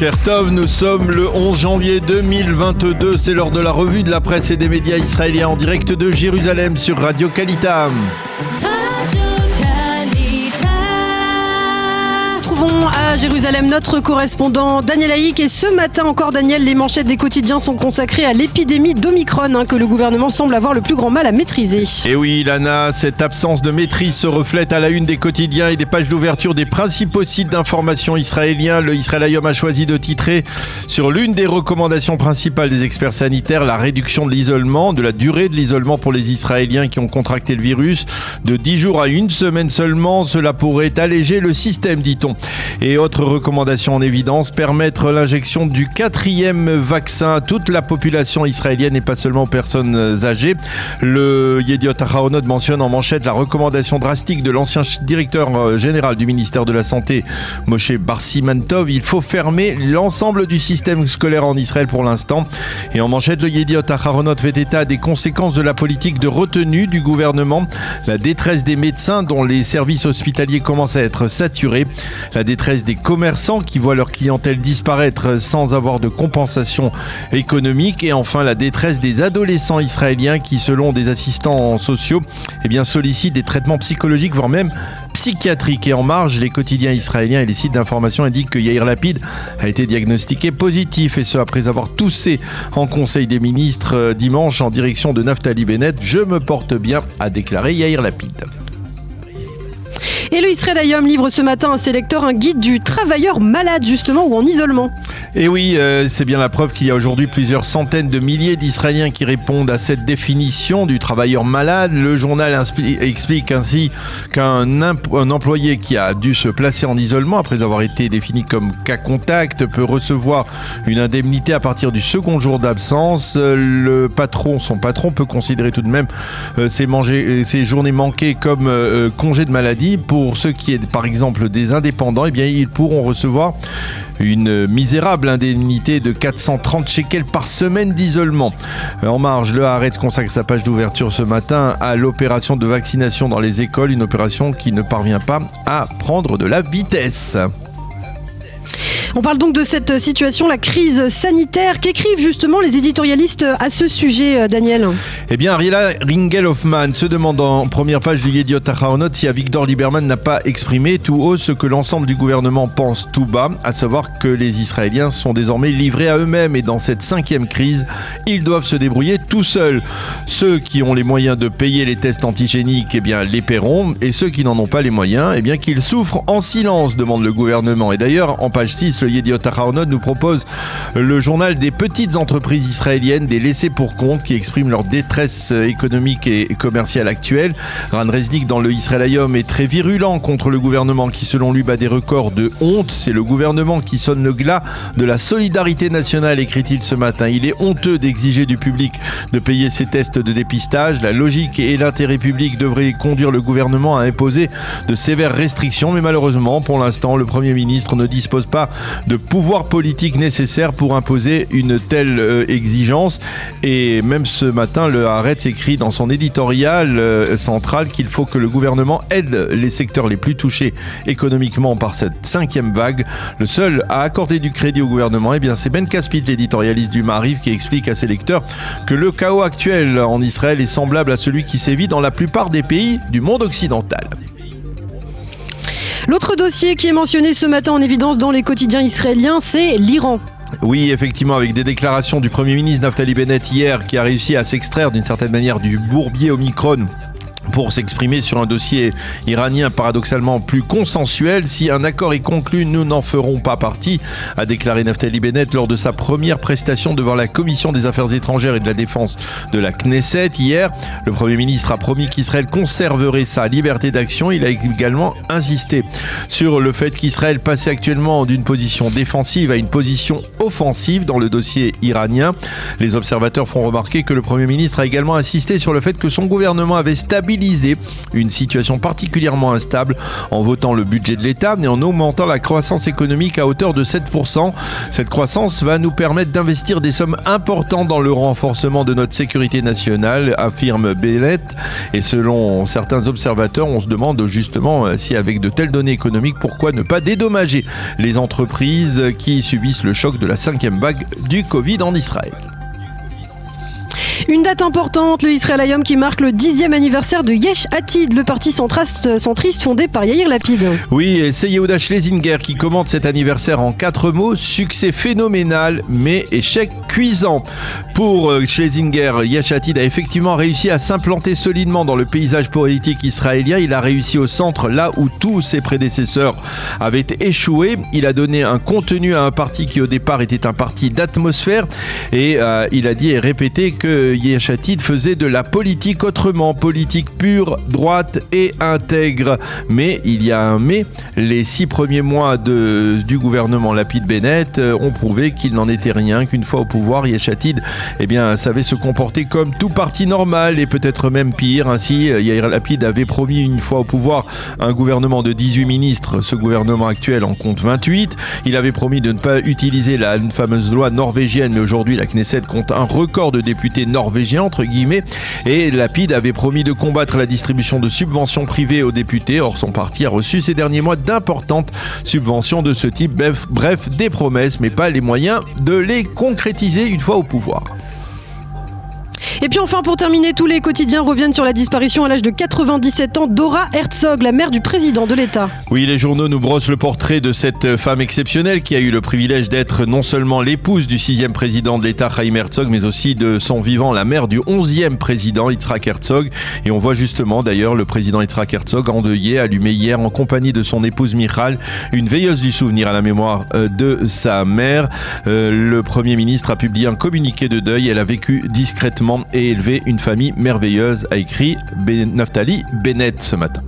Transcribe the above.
Boker Tov, nous sommes le 11 janvier 2022, c'est l'heure de la revue de la presse et des médias israéliens en direct de Jérusalem sur Radio Kalitam. À Jérusalem, notre correspondant Daniel Haïk. Et ce matin encore, Daniel, les manchettes des quotidiens sont consacrées à l'épidémie d'Omicron que le gouvernement semble avoir le plus grand mal à maîtriser. Et oui, Lana, cette absence de maîtrise se reflète à la une des quotidiens et des pages d'ouverture des principaux sites d'information israéliens. Le Israël Hayom a choisi de titrer sur l'une des recommandations principales des experts sanitaires, la réduction de l'isolement, de la durée de l'isolement pour les Israéliens qui ont contracté le virus. De 10 jours à une semaine seulement, cela pourrait alléger le système, dit-on. Et autre recommandation en évidence, permettre l'injection du 4e vaccin à toute la population israélienne et pas seulement aux personnes âgées. Le Yediot Ahronot mentionne en manchette la recommandation drastique de l'ancien directeur général du ministère de la Santé, Moshe Bar Siman Tov. Il faut fermer l'ensemble du système scolaire en Israël pour l'instant. Et en manchette, le Yediot Ahronot fait état des conséquences de la politique de retenue du gouvernement, la détresse des médecins dont les services hospitaliers commencent à être saturés, la détresse des commerçants qui voient leur clientèle disparaître sans avoir de compensation économique et enfin la détresse des adolescents israéliens qui, selon des assistants sociaux, sollicitent des traitements psychologiques voire même psychiatriques. Et en marge, les quotidiens israéliens et les sites d'information indiquent que Yair Lapid a été diagnostiqué positif et ce après avoir toussé en conseil des ministres dimanche en direction de Naftali Bennett. Je me porte bien, a déclaré Yair Lapid. Et le Israël Hayom livre ce matin à ses lecteurs un guide du travailleur malade justement ou en isolement. Et oui, c'est bien la preuve qu'il y a aujourd'hui plusieurs centaines de milliers d'Israéliens qui répondent à cette définition du travailleur malade. Le journal explique ainsi qu'un employé qui a dû se placer en isolement après avoir été défini comme cas contact peut recevoir une indemnité à partir du second jour d'absence. Son patron peut considérer tout de même ces journées manquées comme congé de maladie. Pour ceux qui est par exemple des indépendants, ils pourront recevoir une misérable indemnité de 430 shekels par semaine d'isolement. En marge, le Haaretz consacre sa page d'ouverture ce matin à l'opération de vaccination dans les écoles, une opération qui ne parvient pas à prendre de la vitesse. On parle donc de cette situation, la crise sanitaire. Qu'écrivent justement les éditorialistes à ce sujet, Daniel ? Ariela Ringel-Hoffmann se demande en première page du Yediot Ahronot si Avigdor Lieberman n'a pas exprimé tout haut ce que l'ensemble du gouvernement pense tout bas, à savoir que les Israéliens sont désormais livrés à eux-mêmes et dans cette 5e crise, ils doivent se débrouiller tout seuls. Ceux qui ont les moyens de payer les tests antigéniques, les paieront, et ceux qui n'en ont pas les moyens, qu'ils souffrent en silence, demande le gouvernement. Et d'ailleurs, en page 6, le Yediot Ahronot nous propose le journal des petites entreprises israéliennes, des laissés pour compte qui expriment leur détresse économique et commerciale actuelle. Ran Reznik dans le Israël Hayom est très virulent contre le gouvernement qui selon lui bat des records de honte. C'est le gouvernement qui sonne le glas de la solidarité nationale, écrit-il ce matin. Il est honteux d'exiger du public de payer ses tests de dépistage. La logique et l'intérêt public devraient conduire le gouvernement à imposer de sévères restrictions, mais malheureusement pour l'instant le Premier ministre ne dispose pas de pouvoir politique nécessaire pour imposer une telle exigence. Et même ce matin, le Haaretz écrit dans son éditorial central qu'il faut que le gouvernement aide les secteurs les plus touchés économiquement par cette 5e vague. Le seul à accorder du crédit au gouvernement, c'est Ben Caspit, l'éditorialiste du Maariv, qui explique à ses lecteurs que le chaos actuel en Israël est semblable à celui qui sévit dans la plupart des pays du monde occidental. L'autre dossier qui est mentionné ce matin en évidence dans les quotidiens israéliens, c'est l'Iran. Oui, effectivement, avec des déclarations du Premier ministre Naftali Bennett hier qui a réussi à s'extraire d'une certaine manière du bourbier Omicron pour s'exprimer sur un dossier iranien paradoxalement plus consensuel. Si un accord est conclu, nous n'en ferons pas partie, a déclaré Naftali Bennett lors de sa première prestation devant la Commission des Affaires étrangères et de la Défense de la Knesset. Hier, le Premier ministre a promis qu'Israël conserverait sa liberté d'action. Il a également insisté sur le fait qu'Israël passait actuellement d'une position défensive à une position offensive dans le dossier iranien. Les observateurs font remarquer que le Premier ministre a également insisté sur le fait que son gouvernement avait stabilisé stabiliser une situation particulièrement instable en votant le budget de l'État et en augmentant la croissance économique à hauteur de 7%. Cette croissance va nous permettre d'investir des sommes importantes dans le renforcement de notre sécurité nationale, affirme Bennett. Et selon certains observateurs, on se demande justement si avec de telles données économiques, pourquoi ne pas dédommager les entreprises qui subissent le choc de la 5e vague du Covid en Israël. Une date importante, le Israël Hayom qui marque le 10e anniversaire de Yesh Atid, le parti centriste fondé par Yair Lapid. Oui, et c'est Yehuda Schlesinger qui commente cet anniversaire en 4 mots. Succès phénoménal, mais échec cuisant. Pour Schlesinger, Yesh Atid a effectivement réussi à s'implanter solidement dans le paysage politique israélien. Il a réussi au centre, là où tous ses prédécesseurs avaient échoué. Il a donné un contenu à un parti qui au départ était un parti d'atmosphère. Et il a dit et répété que Yesh Atid faisait de la politique autrement, politique pure, droite et intègre. Mais il y a un mais, les 6 premiers mois du gouvernement Lapid-Bennett ont prouvé qu'il n'en était rien, qu'une fois au pouvoir, Yesh Atid savait se comporter comme tout parti normal et peut-être même pire. Ainsi, Yair Lapid avait promis une fois au pouvoir un gouvernement de 18 ministres. Ce gouvernement actuel en compte 28. Il avait promis de ne pas utiliser la fameuse loi norvégienne, mais aujourd'hui la Knesset compte un record de députés norvégien entre guillemets, et Lapid avait promis de combattre la distribution de subventions privées aux députés. Or son parti a reçu ces derniers mois d'importantes subventions de ce type, bref des promesses mais pas les moyens de les concrétiser une fois au pouvoir. Et puis enfin, pour terminer, tous les quotidiens reviennent sur la disparition à l'âge de 97 ans d'Ora Herzog, la mère du président de l'État. Oui, les journaux nous brossent le portrait de cette femme exceptionnelle qui a eu le privilège d'être non seulement l'épouse du 6e président de l'État, Chaim Herzog, mais aussi de son vivant la mère du 11e président, Yitzhak Herzog. Et on voit justement d'ailleurs le président Yitzhak Herzog endeuillé, allumé hier en compagnie de son épouse Michal, une veilleuse du souvenir à la mémoire de sa mère. Le Premier ministre a publié un communiqué de deuil. Elle a vécu discrètement et élevé une famille merveilleuse, a écrit Naftali Bennett ce matin.